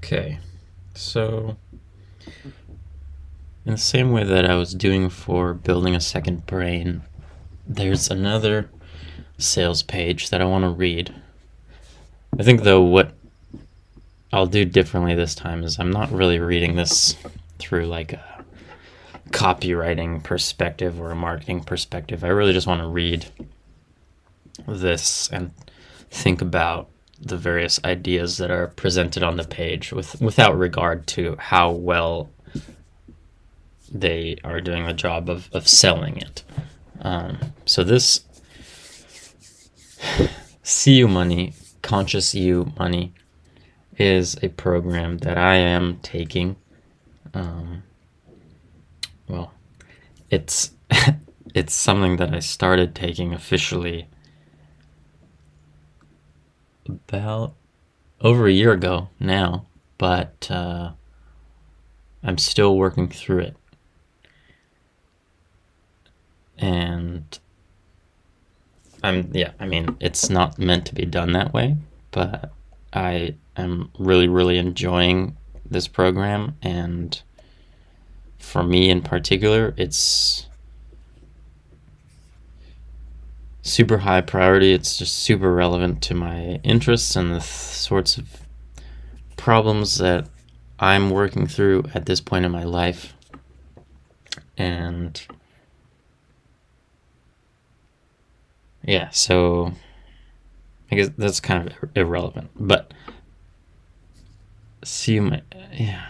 Okay, so in the same way that I was doing for building a second brain, there's another sales page that I want to read. I think, though, what I'll do differently this time is I'm not really reading this through like a copywriting perspective or a marketing perspective. I really just want to read this and think about the various ideas that are presented on the page without regard to how well they are doing the job of selling it. So this CU Money, Conscious You Money, is a program that I am taking. Well, it's it's something that I started taking officially about over a year ago now, but I'm still working through it. And it's not meant to be done that way, but I am really, really enjoying this program, and for me in particular, it's super high priority. It's just super relevant to my interests and the sorts of problems that I'm working through at this point in my life. And yeah, so I guess that's kind of irrelevant. But yeah,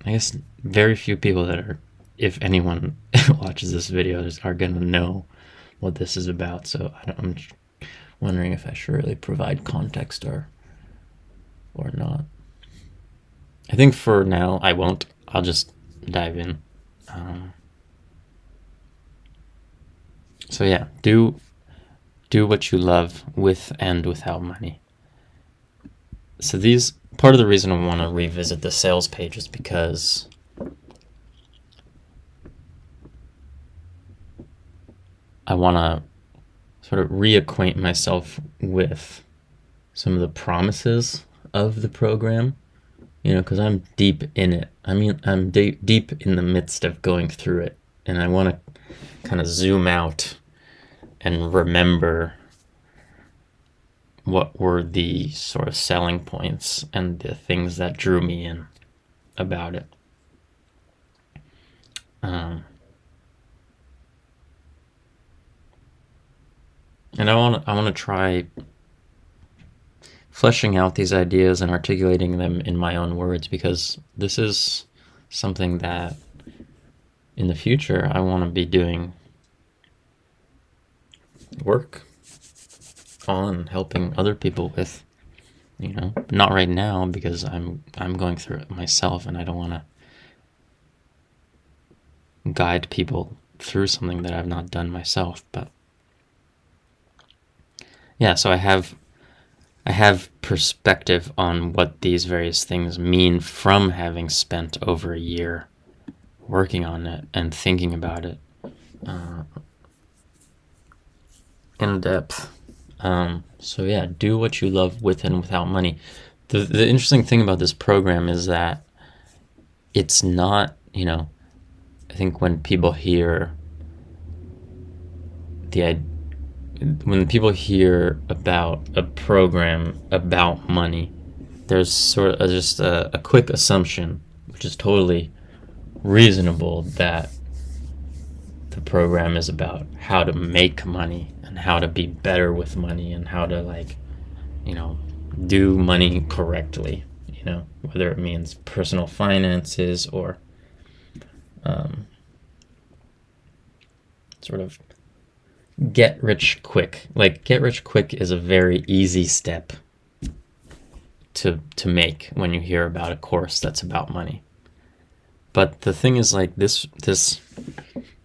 I guess very few people that are, if anyone watches this video, are going to know what this is about. So I'm wondering if I should really provide context or not. I think for now I won't. I'll just dive in. So yeah, do what you love with and without money. So part of the reason I want to revisit the sales page is because I want to sort of reacquaint myself with some of the promises of the program, because I'm deep in it. I mean, I'm deep in the midst of going through it, and I want to kind of zoom out and remember what were the sort of selling points and the things that drew me in about it. And I want to try fleshing out these ideas and articulating them in my own words, because this is something that in the future I want to be doing work on, helping other people with, not right now because I'm going through it myself, and I don't want to guide people through something that I've not done myself. But yeah, so I have perspective on what these various things mean from having spent over a year working on it and thinking about it in depth. So yeah, do what you love with and without money. The interesting thing about this program is that it's not, I think when people hear about a program about money, there's sort of just a quick assumption, which is totally reasonable, that the program is about how to make money and how to be better with money and how to do money correctly, whether it means personal finances or sort of get rich quick. Like, get rich quick is a very easy step to make when you hear about a course that's about money. But the thing is, like, this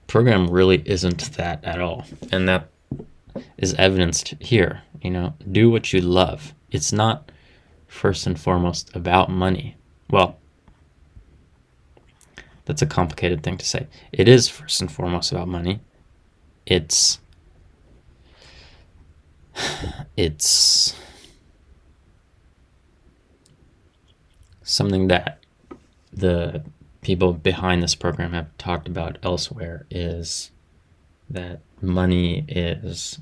program really isn't that at all, and that is evidenced here. Do what you love. It's not first and foremost about money. Well, that's a complicated thing to say. It is first and foremost about money. It's something that the people behind this program have talked about elsewhere is that money is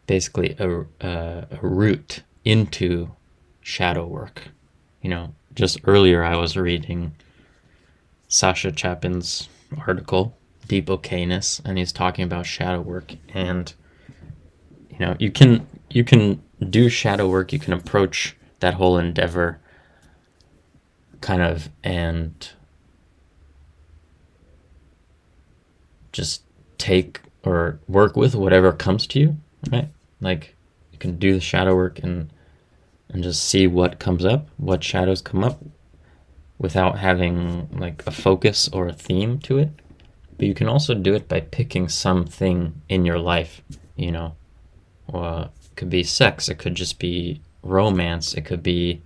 basically a route into shadow work. Just earlier I was reading Sasha Chapin's article, Deep Okayness, and he's talking about shadow work. And you can do shadow work, you can approach that whole endeavor kind of and just take or work with whatever comes to you, right? Like, you can do the shadow work and just see what comes up, what shadows come up, without having like a focus or a theme to it. But you can also do it by picking something in your life, or it could be sex, it could just be romance, it could be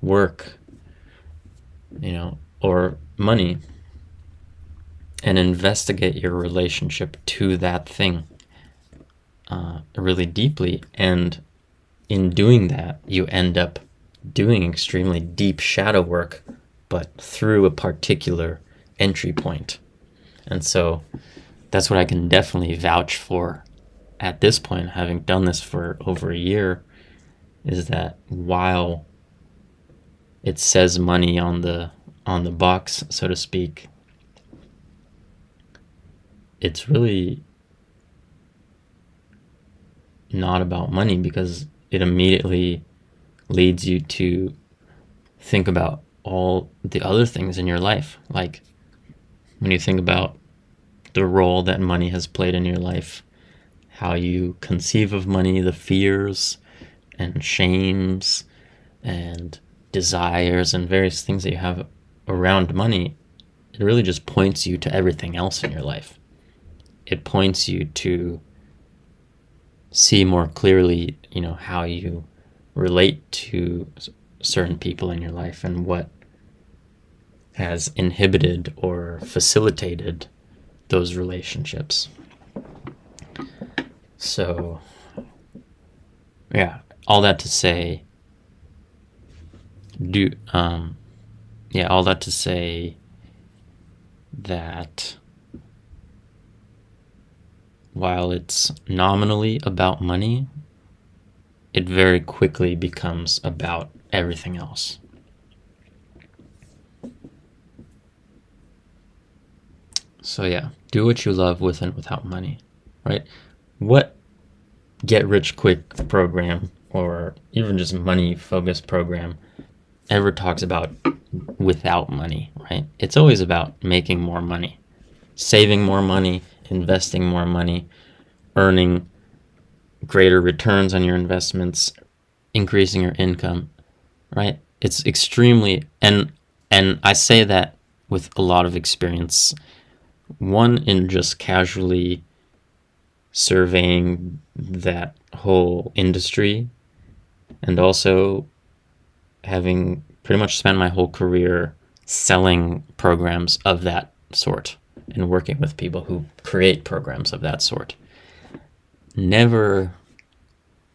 work, or money, and investigate your relationship to that thing really deeply. And in doing that, you end up doing extremely deep shadow work, but through a particular entry point. And so that's what I can definitely vouch for at this point, having done this for over a year, is that while it says money on the box, so to speak, it's really not about money, because it immediately leads you to think about all the other things in your life. Like, when you think about the role that money has played in your life, how you conceive of money, the fears and shames and desires and various things that you have around money, it really just points you to everything else in your life. It points you to see more clearly, how you relate to certain people in your life and what has inhibited or facilitated those relationships. So, yeah, all that to say, that while it's nominally about money, it very quickly becomes about everything else. So yeah, do what you love with and without money, right? What get-rich-quick program, or even just money-focused program, ever talks about without money, right? It's always about making more money, saving more money, investing more money, earning greater returns on your investments, increasing your income, right? It's extremely, and I say that with a lot of experience. One, in just casually surveying that whole industry, and also having pretty much spent my whole career selling programs of that sort and working with people who create programs of that sort. Never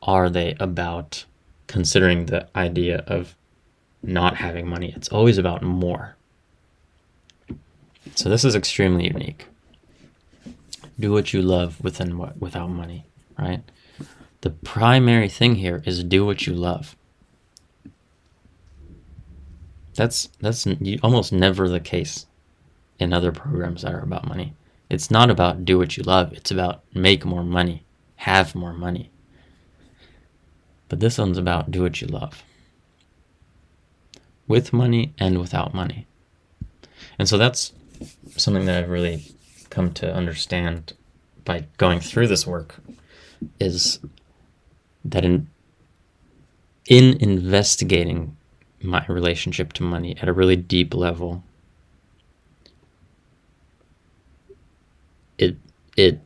are they about considering the idea of not having money. It's always about more. So this is extremely unique. Do what you love without money, right? The primary thing here is do what you love. That's almost never the case in other programs that are about money. It's not about do what you love. It's about make more money, have more money. But this one's about do what you love, with money and without money. And so that's something that I've really come to understand by going through this work, is that in investigating my relationship to money at a really deep level, it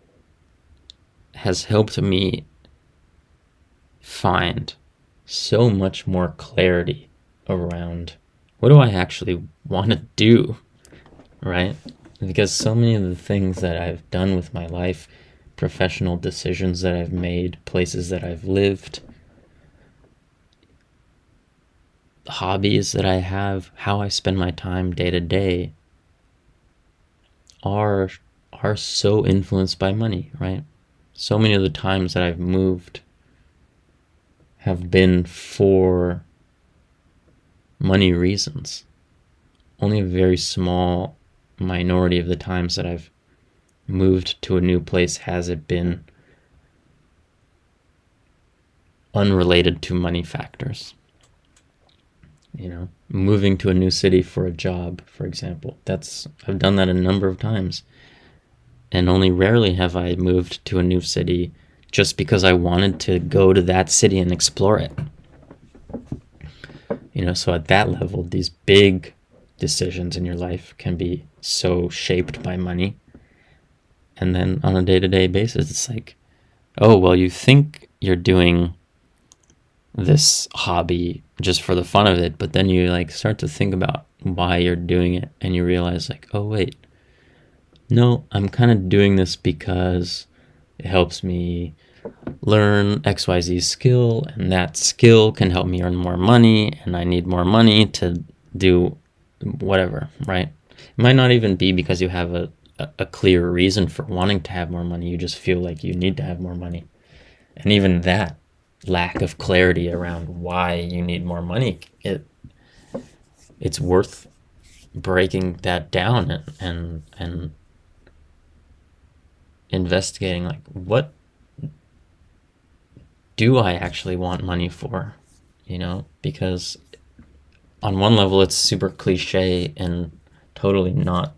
has helped me find so much more clarity around what do I actually want to do, right? Because so many of the things that I've done with my life, professional decisions that I've made, places that I've lived, hobbies that I have, how I spend my time day to day are so influenced by money, right? So many of the times that I've moved have been for money reasons. Only a very small minority of the times that I've moved to a new place has it been unrelated to money factors. Moving to a new city for a job, for example. I've done that a number of times. And only rarely have I moved to a new city just because I wanted to go to that city and explore it. So at that level, these big decisions in your life can be so shaped by money. And then on a day-to-day basis, it's like, oh, well, you think you're doing this hobby just for the fun of it, but then you start to think about why you're doing it, and you realize oh wait, no, I'm kind of doing this because it helps me learn XYZ skill, and that skill can help me earn more money, and I need more money to do whatever, right? It might not even be because you have a clear reason for wanting to have more money. You just feel like you need to have more money. And even that lack of clarity around why you need more money, it's worth breaking that down and investigating, what do I actually want money for? Because on one level it's super cliche and totally not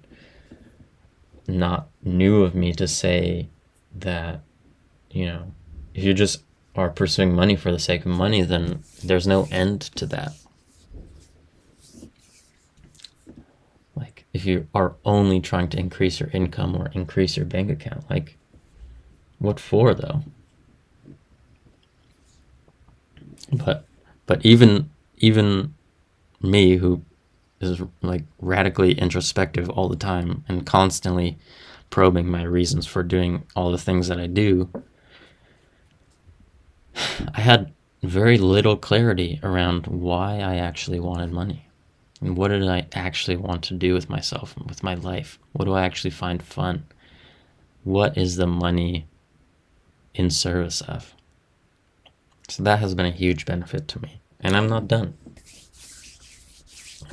new of me to say that, if you just are pursuing money for the sake of money, then there's no end to that. If you are only trying to increase your income or increase your bank account, what for though? But even me, who is radically introspective all the time and constantly probing my reasons for doing all the things that I do, I had very little clarity around why I actually wanted money. And what did I actually want to do with myself, with my life? What do I actually find fun? What is the money in service of? So that has been a huge benefit to me. And I'm not done.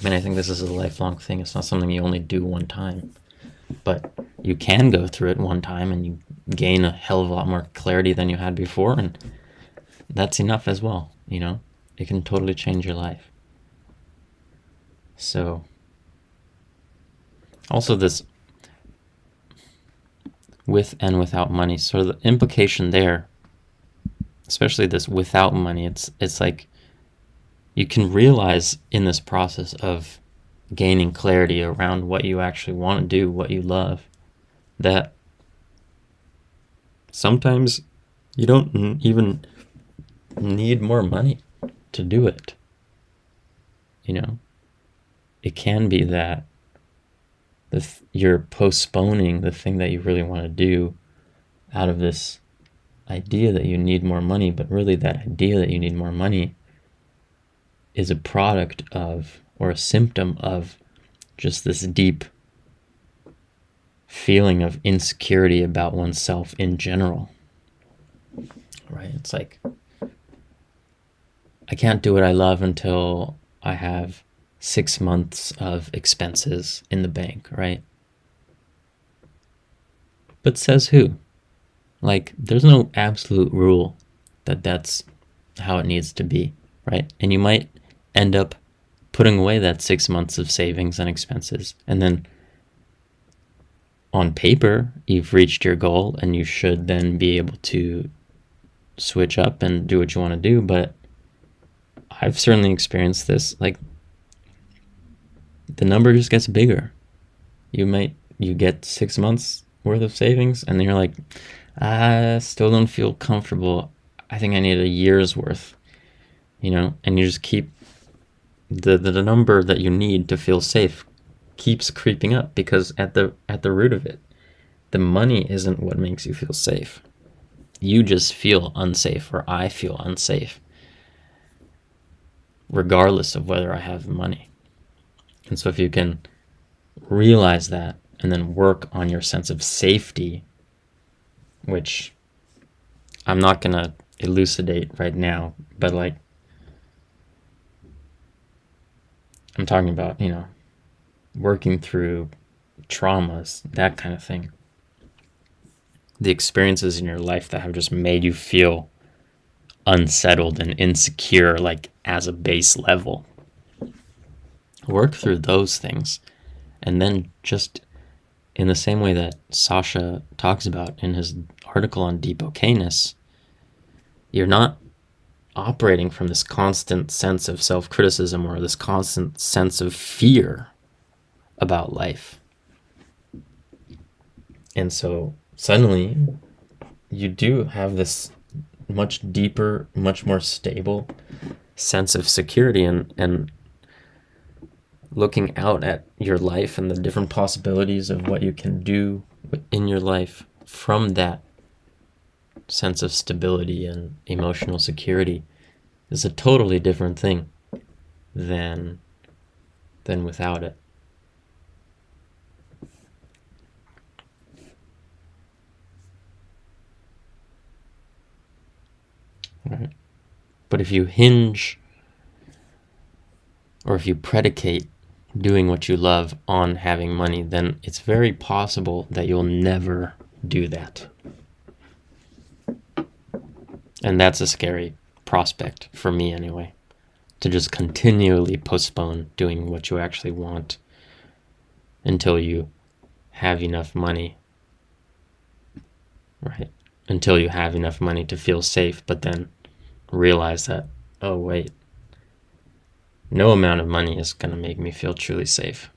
I think this is a lifelong thing. It's not something you only do one time. But you can go through it one time and you gain a hell of a lot more clarity than you had before. And that's enough as well, It can totally change your life. So, also this with and without money. So the implication there, especially this without money, it's you can realize in this process of gaining clarity around what you actually want to do, what you love, that sometimes you don't even need more money to do it. It can be that you're postponing the thing that you really want to do out of this idea that you need more money, but really that idea that you need more money is a product of, or a symptom of, just this deep feeling of insecurity about oneself in general. Right? It's I can't do what I love until I have 6 months of expenses in the bank, right? But says who? There's no absolute rule that that's how it needs to be, right? And you might end up putting away that 6 months of savings and expenses, and then on paper you've reached your goal and you should then be able to switch up and do what you want to do. But I've certainly experienced this, the number just gets bigger. You get 6 months worth of savings and then you're I still don't feel comfortable. I think I need a year's worth, and you just keep the number that you need to feel safe keeps creeping up, because at the root of it, the money isn't what makes you feel safe. You just feel unsafe, or I feel unsafe. regardless of whether I have money. And so if you can realize that and then work on your sense of safety, which I'm not going to elucidate right now, but like, I'm talking about, working through traumas, that kind of thing. The experiences in your life that have just made you feel unsettled and insecure, like as a base level. Work through those things. And then just in the same way that Sasha talks about in his article on deep okayness, you're not operating from this constant sense of self-criticism or this constant sense of fear about life. And so suddenly you do have this much deeper, much more stable sense of security and looking out at your life and the different possibilities of what you can do in your life from that sense of stability and emotional security is a totally different thing than without it. Right. But if you hinge or if you predicate doing what you love on having money, then it's very possible that you'll never do that. And that's a scary prospect for me anyway, to just continually postpone doing what you actually want until you have enough money, right? Until you have enough money to feel safe, but then realize that, oh wait, no amount of money is going to make me feel truly safe,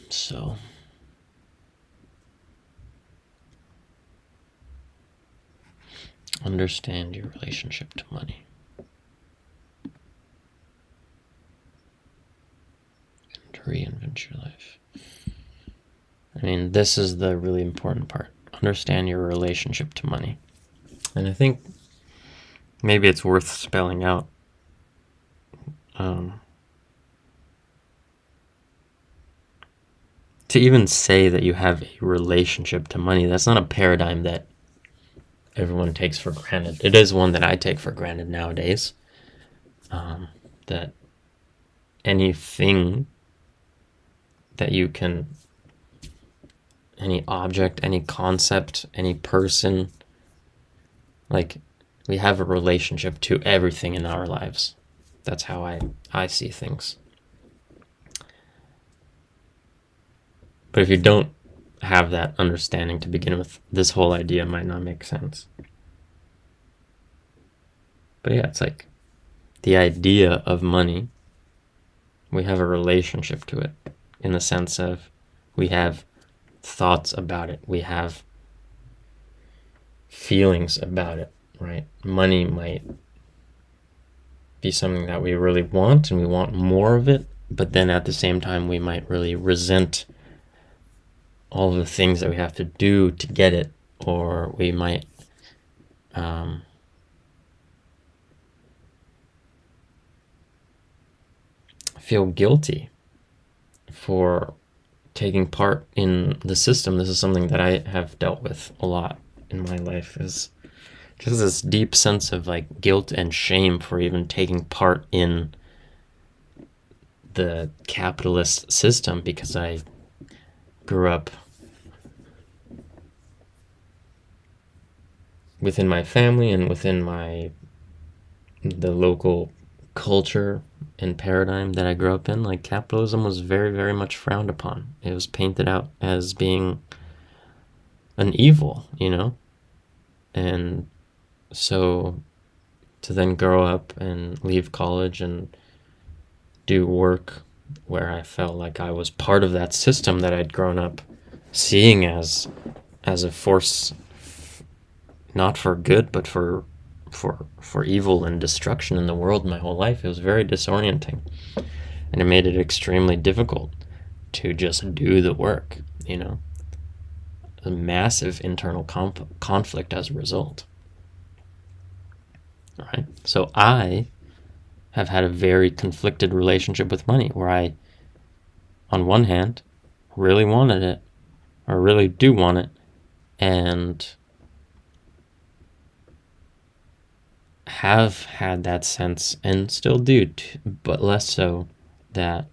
So understand your relationship to money. And reinvent your life. I mean, this is the really important part. Understand your relationship to money. And I think maybe it's worth spelling out. To even say that you have a relationship to money, that's not a paradigm that everyone takes for granted. It is one that I take for granted nowadays. That anything that you can, any object, any concept, any person, like we have a relationship to everything in our lives. That's how I see things. But if you don't have that understanding to begin with, this whole idea might not make sense. But yeah, it's like the idea of money, we have a relationship to it in the sense of we have thoughts about it. We have feelings about it, right? Money might be something that we really want and we want more of it, but then at the same time we might really resent all the things that we have to do to get it, or we might feel guilty for taking part in the system. This is something that I have dealt with a lot in my life, is just this deep sense of like guilt and shame for even taking part in the capitalist system, because I grew up within my family and within the local culture and paradigm that I grew up in. Like, capitalism was very, very much frowned upon. It was painted out as being an evil, And so to then grow up and leave college and do work where I felt like I was part of that system that I'd grown up seeing as a force, not for good, but for evil and destruction in the world my whole life. It was very disorienting, and it made it extremely difficult to just do the work, a massive internal conflict as a result. All right. So I have had a very conflicted relationship with money, where I, on one hand, really wanted it, or really do want it, and have had that sense, and still do, but less so, that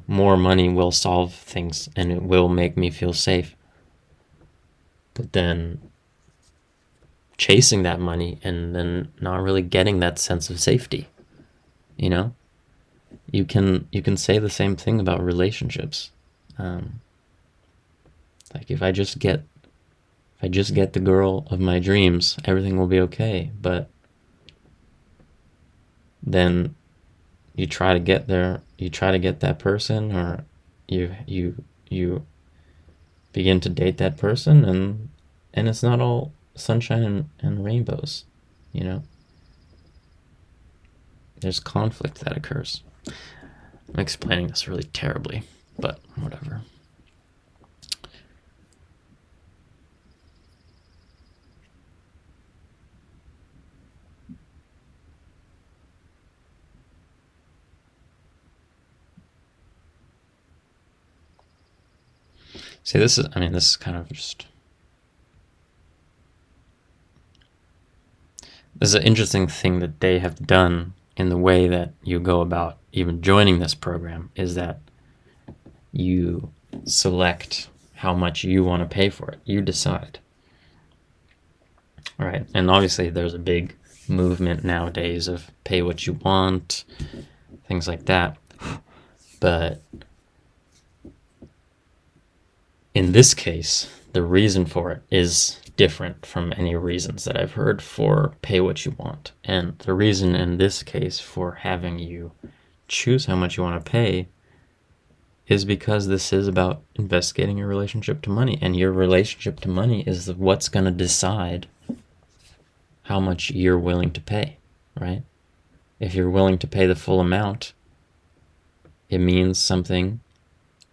more money will solve things and it will make me feel safe. But then chasing that money and then not really getting that sense of safety. You can say the same thing about relationships. Like if I just get the girl of my dreams, everything will be okay. But then you try to get there, you try to get that person, or you begin to date that person, and it's not all sunshine and rainbows. There's conflict that occurs. I'm explaining this really terribly, but whatever. See, this is kind of just... This is an interesting thing that they have done in the way that you go about even joining this program, is that you select how much you want to pay for it. You decide. All right. And obviously there's a big movement nowadays of pay what you want, things like that. But in this case, the reason for it is different from any reasons that I've heard for pay what you want. And the reason in this case for having you choose how much you want to pay is because this is about investigating your relationship to money. And your relationship to money is what's going to decide how much you're willing to pay, right? If you're willing to pay the full amount, it means something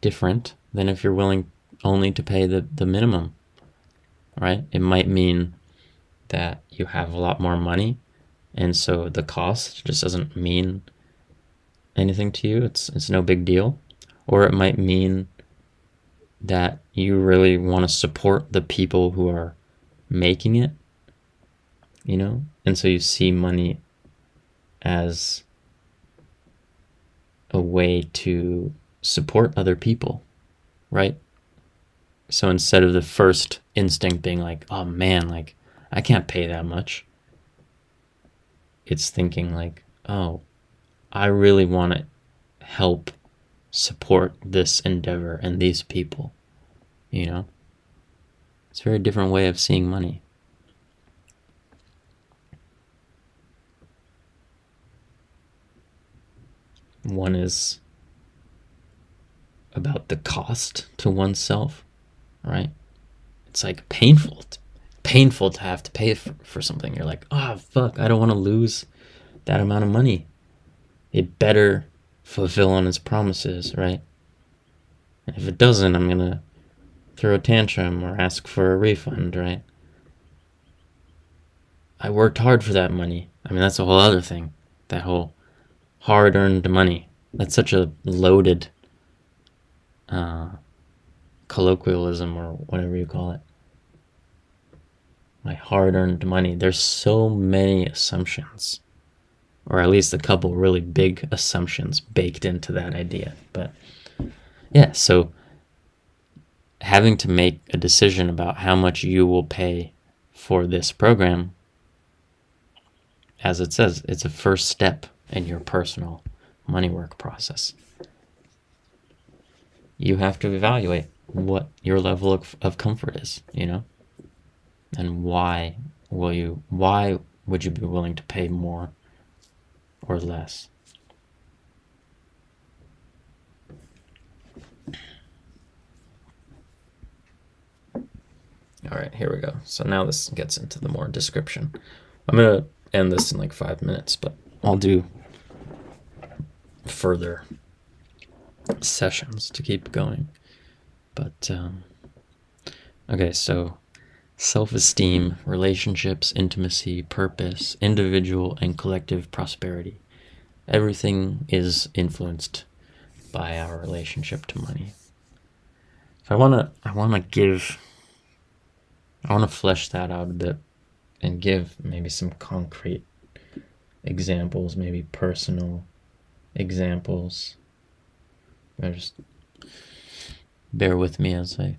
different than if you're willing only to pay the minimum, right? It might mean that you have a lot more money, and so the cost just doesn't mean anything to you. It's no big deal. Or it might mean that you really want to support the people who are making it, and so you see money as a way to support other people, right? So instead of the first instinct being like, oh man, like I can't pay that much, it's thinking like, oh, I really want to help support this endeavor and these people, It's a very different way of seeing money. One is about the cost to oneself, right? It's like painful to have to pay for something. You're like, oh fuck, I don't want to lose that amount of money. It better fulfill on its promises, right? And if it doesn't, I'm gonna throw a tantrum or ask for a refund, right? I worked hard for that money. That's a whole other thing. That whole hard-earned money. That's such a loaded colloquialism, or whatever you call it. My hard-earned money. There's so many assumptions, or at least a couple really big assumptions baked into that idea. But yeah, so having to make a decision about how much you will pay for this program, as it says, it's a first step in your personal money work process. You have to evaluate what your level of comfort is, and why would you be willing to pay more or less. All right, here we go. So now this gets into the more description. I'm going to end this in like 5 minutes, but I'll do further sessions to keep going. But, okay, so self-esteem, relationships, intimacy, purpose, individual and collective prosperity. Everything is influenced by our relationship to money. So I want to flesh that out a bit and give maybe some concrete examples, maybe personal examples. Just bear with me as I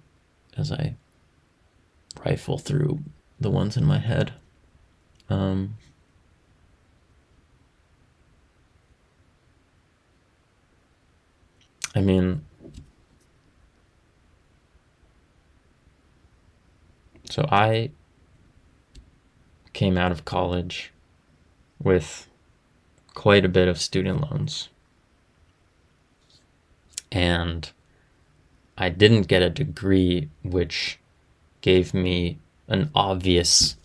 rifle through the ones in my head. I mean, so I came out of college with quite a bit of student loans. And I didn't get a degree which gave me an obvious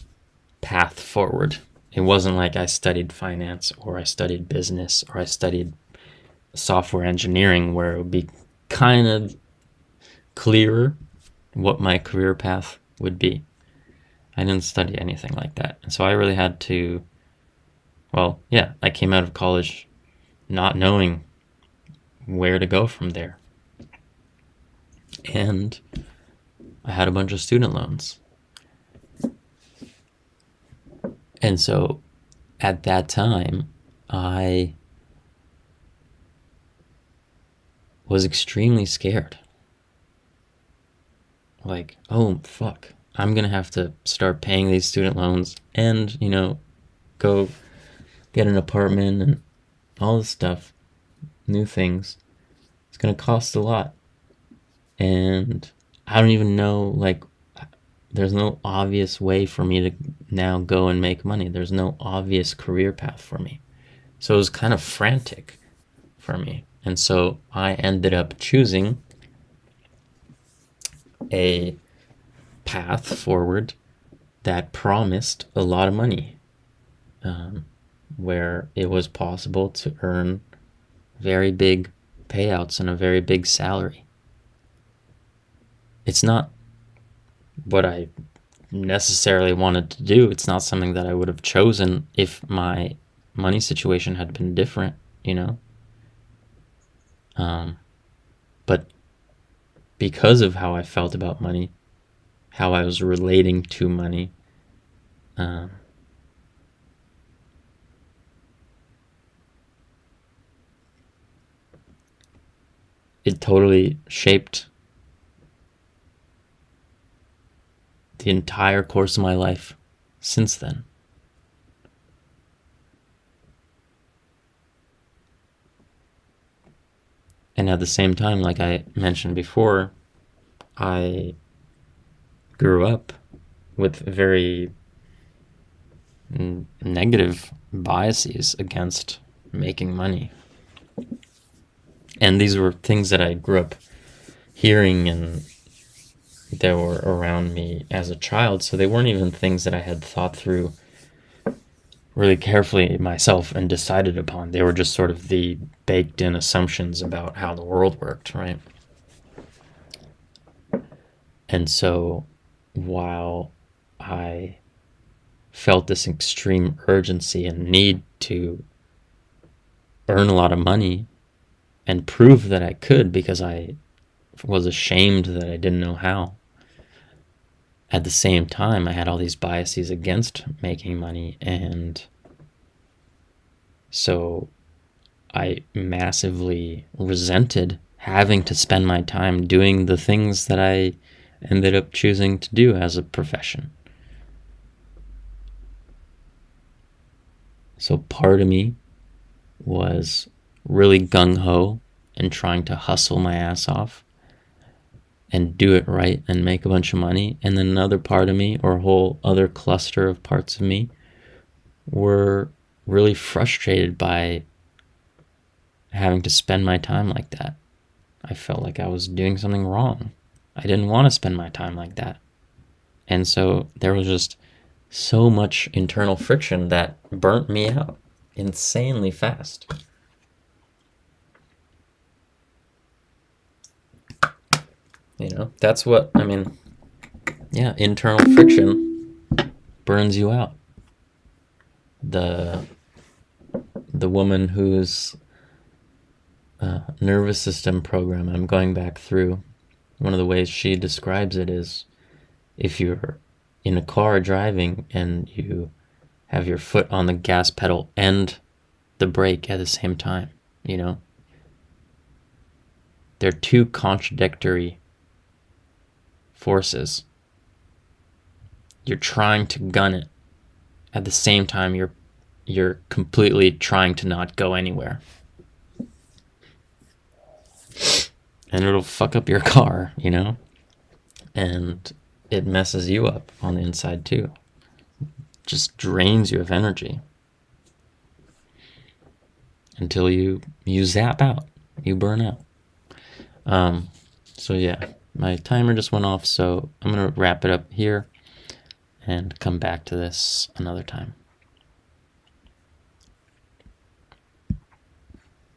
path forward. It wasn't like I studied finance or I studied business or I studied software engineering where it would be kind of clearer what my career path would be. I didn't study anything like that. And so I really had to, I came out of college not knowing where to go from there. And I had a bunch of student loans. And so at that time, I was extremely scared. Like, oh, fuck, I'm going to have to start paying these student loans and, go get an apartment and all this stuff, new things. It's going to cost a lot. And I don't even know, there's no obvious way for me to now go and make money. There's no obvious career path for me. So it was kind of frantic for me. And so I ended up choosing a path forward that promised a lot of money, where it was possible to earn very big payouts and a very big salary. It's not what I necessarily wanted to do. It's not something that I would have chosen if my money situation had been different, But because of how I felt about money, how I was relating to money, it totally shaped the entire course of my life since then. And at the same time, like I mentioned before, I grew up with very negative biases against making money. And these were things that I grew up hearing and that were around me as a child. So they weren't even things that I had thought through really carefully myself and decided upon. They were just sort of the baked in assumptions about how the world worked, right? And so while I felt this extreme urgency and need to earn a lot of money and prove that I could, because I was ashamed that I didn't know how, at the same time, I had all these biases against making money, and so I massively resented having to spend my time doing the things that I ended up choosing to do as a profession. So part of me was really gung-ho and trying to hustle my ass off and do it right and make a bunch of money. And then another part of me, or a whole other cluster of parts of me, were really frustrated by having to spend my time like that. I felt like I was doing something wrong. I didn't want to spend my time like that. And so there was just so much internal friction that burnt me out insanely fast. You know, that's what, I mean, yeah, internal friction burns you out. The woman whose nervous system program I'm going back through, one of the ways she describes it is if you're in a car driving and you have your foot on the gas pedal and the brake at the same time, you know? They're two contradictory forces. You're trying to gun it. At the same time, you're completely trying to not go anywhere. And it'll fuck up your car, you know? And it messes you up on the inside too. Just drains you of energy. Until you zap out. You burn out. So yeah, my timer just went off, so I'm gonna wrap it up here and come back to this another time.